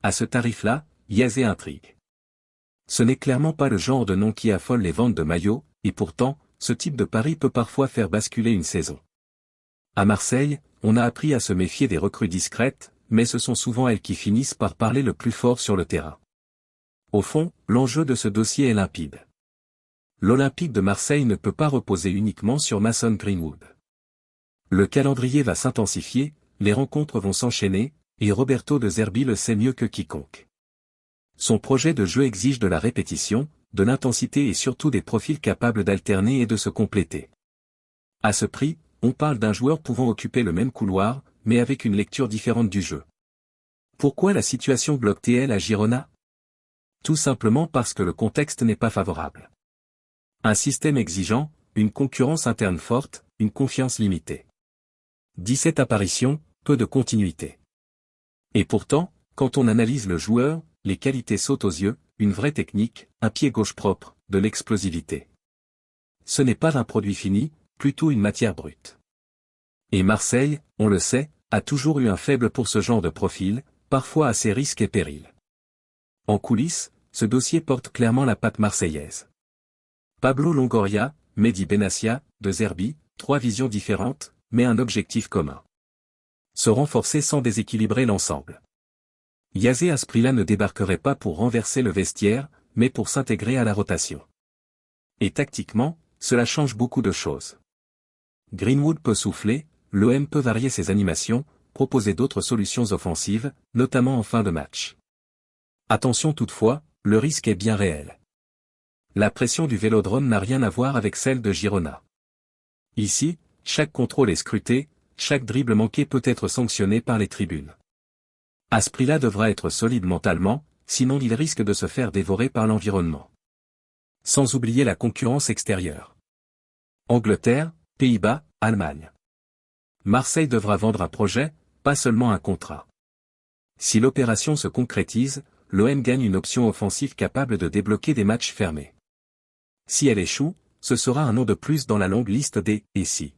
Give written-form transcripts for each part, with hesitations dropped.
À ce tarif-là, Yazé intrigue. Ce n'est clairement pas le genre de nom qui affole les ventes de maillots, et pourtant, ce type de pari peut parfois faire basculer une saison. À Marseille, on a appris à se méfier des recrues discrètes, mais ce sont souvent elles qui finissent par parler le plus fort sur le terrain. Au fond, l'enjeu de ce dossier est limpide. L'Olympique de Marseille ne peut pas reposer uniquement sur Mason Greenwood. Le calendrier va s'intensifier, les rencontres vont s'enchaîner, et Roberto De Zerbi le sait mieux que quiconque. Son projet de jeu exige de la répétition, de l'intensité et surtout des profils capables d'alterner et de se compléter. À ce prix, on parle d'un joueur pouvant occuper le même couloir, mais avec une lecture différente du jeu. Pourquoi la situation bloque-t-elle à Girona? Tout simplement parce que le contexte n'est pas favorable. Un système exigeant, une concurrence interne forte, une confiance limitée. 17 apparitions, peu de continuité. Et pourtant, quand on analyse le joueur, les qualités sautent aux yeux, une vraie technique, un pied gauche propre, de l'explosivité. Ce n'est pas un produit fini, plutôt une matière brute. Et Marseille, on le sait, a toujours eu un faible pour ce genre de profil, parfois à ses risques et périls. En coulisses, ce dossier porte clairement la patte marseillaise. Pablo Longoria, Mehdi Benassia, De Zerbi, 3 visions différentes, mais un objectif commun. Se renforcer sans déséquilibrer l'ensemble. Yazé à ce prix-là ne débarquerait pas pour renverser le vestiaire, mais pour s'intégrer à la rotation. Et tactiquement, cela change beaucoup de choses. Greenwood peut souffler, l'OM peut varier ses animations, proposer d'autres solutions offensives, notamment en fin de match. Attention toutefois, le risque est bien réel. La pression du Vélodrome n'a rien à voir avec celle de Girona. Ici, chaque contrôle est scruté, chaque dribble manqué peut être sanctionné par les tribunes. À ce prix-là devra être solide mentalement, sinon il risque de se faire dévorer par l'environnement. Sans oublier la concurrence extérieure. Angleterre, Pays-Bas, Allemagne. Marseille devra vendre un projet, pas seulement un contrat. Si l'opération se concrétise, l'OM gagne une option offensive capable de débloquer des matchs fermés. Si elle échoue, ce sera un nom de plus dans la longue liste des « et si ».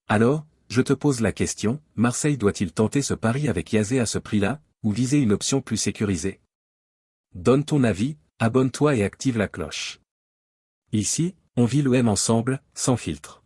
Alors, je te pose la question, Marseille doit-il tenter ce pari avec Yazé à ce prix-là, ou viser une option plus sécurisée? Donne ton avis, abonne-toi et active la cloche. Ici, on vit l'OM ensemble, sans filtre.